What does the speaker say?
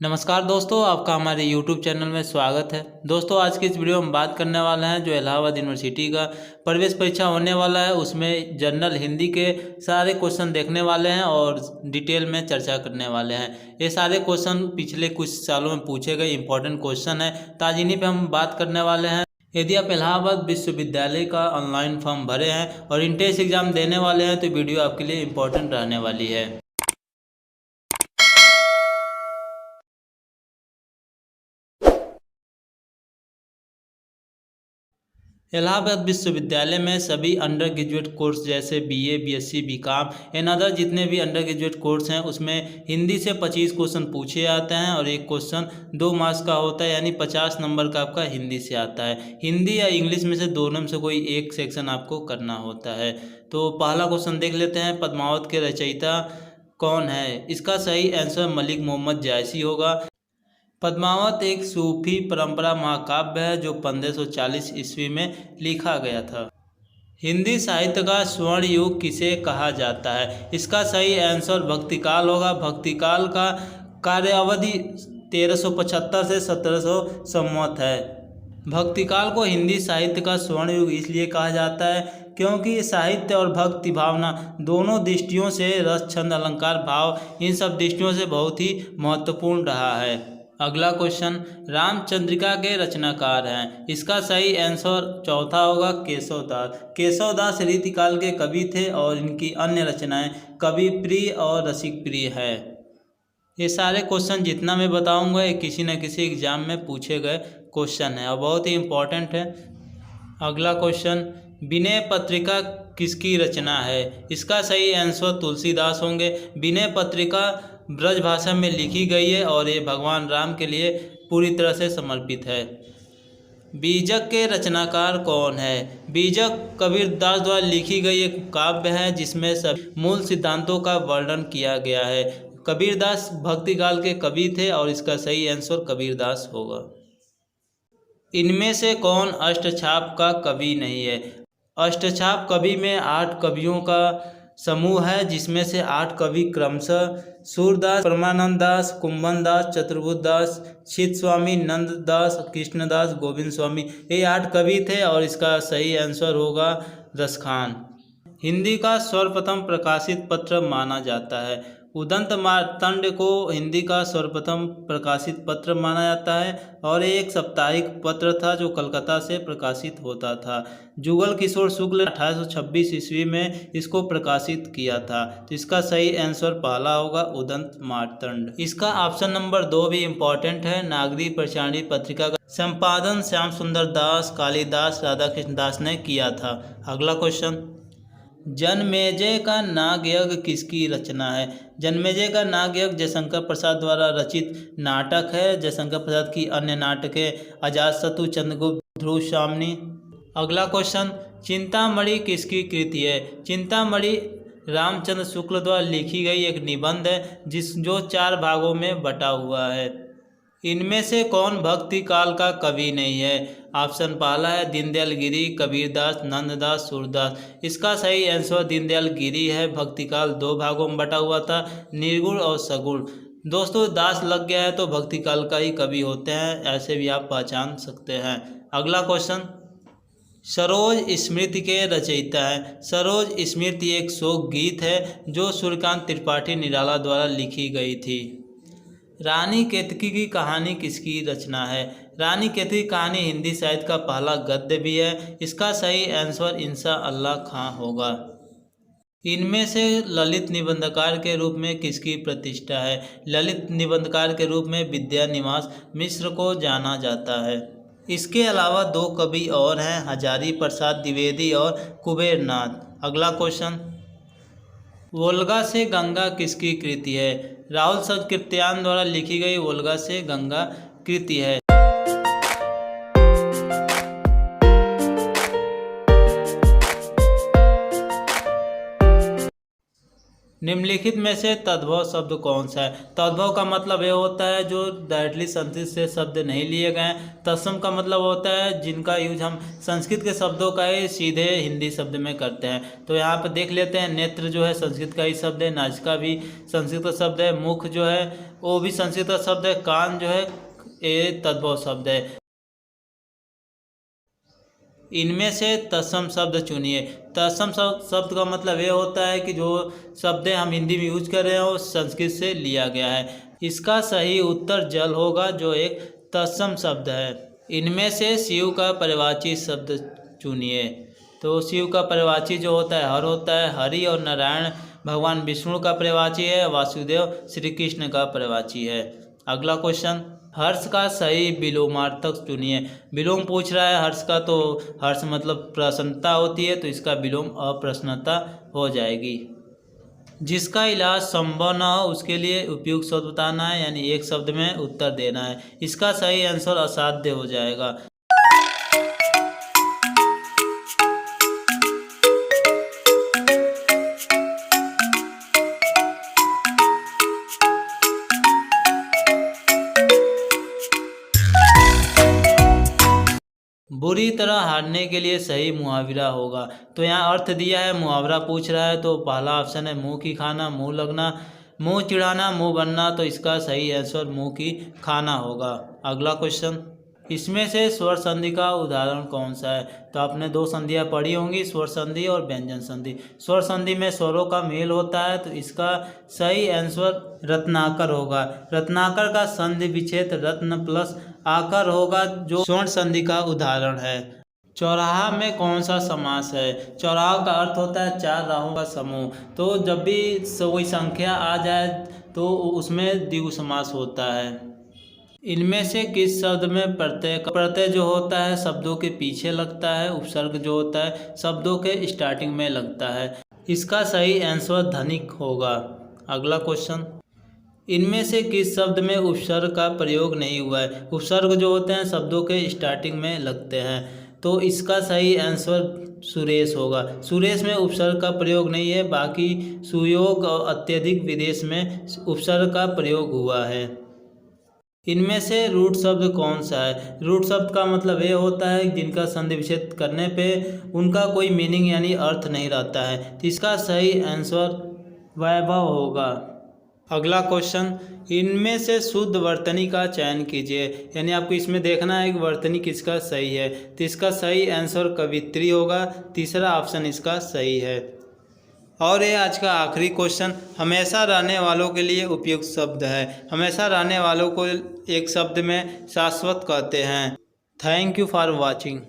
नमस्कार दोस्तों, आपका हमारे YouTube चैनल में स्वागत है। दोस्तों, आज की इस वीडियो में हम बात करने वाले हैं जो इलाहाबाद यूनिवर्सिटी का प्रवेश परीक्षा होने वाला है, उसमें जनरल हिंदी के सारे क्वेश्चन देखने वाले हैं और डिटेल में चर्चा करने वाले हैं। ये सारे क्वेश्चन पिछले कुछ सालों में पूछे गए इंपॉर्टेंट क्वेश्चन हैं, तो आज इन्हीं पर हम बात करने वाले हैं। यदि आप इलाहाबाद विश्वविद्यालय का ऑनलाइन फॉर्म भरे हैं और इंट्रेंस एग्जाम देने वाले हैं तो वीडियो आपके लिए इम्पोर्टेंट रहने वाली है। इलाहाबाद विश्वविद्यालय में सभी अंडर ग्रेजुएट कोर्स जैसे BA, BSc, BCom and other जितने भी अंडर ग्रेजुएट कोर्स हैं उसमें हिंदी से 25 क्वेश्चन पूछे जाते हैं और एक क्वेश्चन 2 मार्क्स का होता है, यानी 50 नंबर का आपका हिंदी से आता है। हिंदी या इंग्लिश में से दोनों में से कोई एक सेक्शन आपको करना होता है। तो पहला क्वेश्चन देख लेते हैं, पद्मावत के रचयिता कौन है? इसका सही आंसर मलिक मोहम्मद जायसी होगा। पद्मावत एक सूफी परंपरा महाकाव्य है जो 1540 ईस्वी में लिखा गया था। हिंदी साहित्य का स्वर्ण युग किसे कहा जाता है? इसका सही आंसर भक्तिकाल होगा। भक्तिकाल का कार्यावधि 1375 से 1700 संवत है। भक्तिकाल को हिंदी साहित्य का स्वर्ण युग इसलिए कहा जाता है क्योंकि साहित्य और भक्ति भावना दोनों दृष्टियों से रस, छंद, अलंकार, भाव इन सब दृष्टियों से बहुत ही महत्वपूर्ण रहा है। अगला क्वेश्चन, रामचंद्रिका के रचनाकार हैं? इसका सही आंसर चौथा होगा, केशवदास। केशवदास रीतिकाल के कवि थे और इनकी अन्य रचनाएं कवि प्रिय और रसिक प्रिय है। ये सारे क्वेश्चन जितना मैं बताऊंगा ये किसी न किसी एग्जाम में पूछे गए क्वेश्चन है और बहुत ही इम्पोर्टेंट है। अगला क्वेश्चन, विनय पत्रिका किसकी रचना है? इसका सही आंसर तुलसीदास होंगे। विनय पत्रिका ब्रज भाषा में लिखी गई है और ये भगवान राम के लिए पूरी तरह से समर्पित है। बीजक के रचनाकार कौन है? बीजक कबीरदास द्वारा लिखी गई एक काव्य है जिसमें सभी मूल सिद्धांतों का वर्णन किया गया है। कबीरदास भक्तिकाल के कवि थे और इसका सही आंसर कबीरदास होगा। इनमें से कौन अष्टछाप का कवि नहीं है? अष्टछाप कवि में 8 कवियों का समूह है जिसमें से 8 कवि क्रमशः सूरदास, परमानंद दास, कुंभन दास, चतुर्बुद्ध दास, चित स्वामी, नंद दास, कृष्णदास, गोविंद स्वामी, ये 8 कवि थे और इसका सही आंसर होगा रसखान। हिंदी का सर्वप्रथम प्रकाशित पत्र माना जाता है? उदंत मार्तंड को हिंदी का सर्वप्रथम प्रकाशित पत्र माना जाता है और एक साप्ताहिक पत्र था जो कलकत्ता से प्रकाशित होता था। जुगल किशोर शुक्ल 1826 ईस्वी में इसको प्रकाशित किया था। तो इसका सही आंसर पहला होगा, उदंत मार्तंड। इसका ऑप्शन नंबर 2 भी इम्पोर्टेंट है। नागरिक प्रचारणी पत्रिका का संपादन श्याम सुंदर दास, कालिदास, राधाकृष्ण दास ने किया था। अगला क्वेश्चन, जनमेजय का नागयज्ञ किसकी रचना है? जनमेजय का नागयज्ञ जयशंकर प्रसाद द्वारा रचित नाटक है। जयशंकर प्रसाद की अन्य नाटकें अजातशत्रु, चंद्रगुप्त, ध्रुव सामनी। अगला क्वेश्चन, चिंतामणि किसकी कृति है? चिंतामणि रामचंद्र शुक्ल द्वारा लिखी गई एक निबंध है जो 4 भागों में बटा हुआ है। इनमें से कौन भक्ति काल का कवि नहीं है? ऑप्शन पहला है दीनदयाल गिरी, कबीरदास, नंददास, सूरदास। इसका सही आंसर दीनदयाल गिरी है। भक्ति काल 2 भागों में बटा हुआ था, निर्गुण और सगुण। दोस्तों, दास लग गया है तो भक्ति काल का ही कवि होते हैं, ऐसे भी आप पहचान सकते हैं। अगला क्वेश्चन, सरोज स्मृति के रचयिता हैं? सरोज स्मृति एक शोक गीत है जो सूर्यकांत त्रिपाठी निराला द्वारा लिखी गई थी। रानी केतकी की कहानी किसकी रचना है? रानी केतकी की कहानी हिंदी साहित्य का पहला गद्य भी है। इसका सही आंसर इंशा अल्लाह खां होगा। इनमें से ललित निबंधकार के रूप में किसकी प्रतिष्ठा है? ललित निबंधकार के रूप में विद्यानिवास मिश्र को जाना जाता है। इसके अलावा 2 कवि और हैं, हजारी प्रसाद द्विवेदी और कुबेरनाथ। अगला क्वेश्चन, वोल्गा से गंगा किसकी कृति है? राहुल सकृत्यान द्वारा लिखी गई वोल्गा से गंगा कृति है। निम्नलिखित में से तद्भव शब्द कौन सा है? तद्भव का मतलब ये होता है जो डायरेक्टली संस्कृत से शब्द नहीं लिए गए। तत्सम का मतलब होता है जिनका यूज हम संस्कृत के शब्दों का ही सीधे हिंदी शब्द में करते हैं। तो यहाँ पर देख लेते हैं, नेत्र जो है संस्कृत का ही शब्द है, नासिका भी संस्कृत का शब्द है, मुख जो है वो भी संस्कृत का शब्द है, कान जो है ये तद्भव शब्द है। इनमें से तत्सम शब्द चुनिए। तत्सम शब्द का मतलब ये होता है कि जो शब्द हम हिंदी में यूज कर रहे हैं वो संस्कृत से लिया गया है। इसका सही उत्तर जल होगा जो एक तत्सम शब्द है। इनमें से शिव का पर्यायवाची शब्द चुनिए। तो शिव का पर्यायवाची जो होता है हर होता है। हरि और नारायण भगवान विष्णु का पर्यायवाची है, वासुदेव श्री कृष्ण का पर्यायवाची है। अगला क्वेश्चन, हर्ष का सही विलोमार्थक चुनिए। विलोम पूछ रहा है हर्ष का, तो हर्ष मतलब प्रसन्नता होती है, तो इसका विलोम अप्रसन्नता हो जाएगी। जिसका इलाज संभव न हो उसके लिए उपयुक्त शब्द बताना है, यानी एक शब्द में उत्तर देना है। इसका सही आंसर असाध्य हो जाएगा। बुरी तरह हारने के लिए सही मुहावरा होगा। तो यहाँ अर्थ दिया है, मुहावरा पूछ रहा है, तो पहला ऑप्शन है मुंह की खाना, मुंह लगना, मुंह चिढ़ाना, मुंह बनना। तो इसका सही आंसर मुंह की खाना होगा। अगला क्वेश्चन, इसमें से स्वर संधि का उदाहरण कौन सा है? तो आपने दो संधियाँ पढ़ी होंगी, स्वर संधि और व्यंजन संधि। स्वर संधि में स्वरों का मेल होता है, तो इसका सही आंसर रत्नाकर होगा। रत्नाकर का संधि विच्छेद रत्न प्लस आकर होगा, जो स्वर्ण संधि का उदाहरण है। चौराहा में कौन सा समास है? चौराहा का अर्थ होता है चार राहों का समूह। तो जब भी कोई संख्या आ जाए तो उसमें द्विगु समास होता है। इनमें से किस शब्द में प्रत्यय जो होता है शब्दों के पीछे लगता है, उपसर्ग जो होता है शब्दों के स्टार्टिंग में लगता है। इसका सही आंसर धनिक होगा। अगला क्वेश्चन, इनमें से किस शब्द में उपसर्ग का प्रयोग नहीं हुआ है? उपसर्ग जो होते हैं शब्दों के स्टार्टिंग में लगते हैं, तो इसका सही आंसर सुरेश होगा। सुरेश में उपसर्ग का प्रयोग नहीं है, बाकी सुयोग और अत्यधिक विदेश में उपसर्ग का प्रयोग हुआ है। इनमें से रूट शब्द कौन सा है? रूट शब्द का मतलब ये होता है जिनका संधि विच्छेद करने पे उनका कोई मीनिंग यानी अर्थ नहीं रहता है। तो इसका सही आंसर वैभव होगा। अगला क्वेश्चन, इनमें से शुद्ध वर्तनी का चयन कीजिए। यानी आपको इसमें देखना है कि वर्तनी किसका सही है। तो इसका सही आंसर कवित्री होगा। तीसरा ऑप्शन इसका सही है। और ये आज का आखिरी क्वेश्चन, हमेशा रहने वालों के लिए उपयुक्त शब्द है। हमेशा रहने वालों को एक शब्द में शाश्वत कहते हैं। Thank you for watching.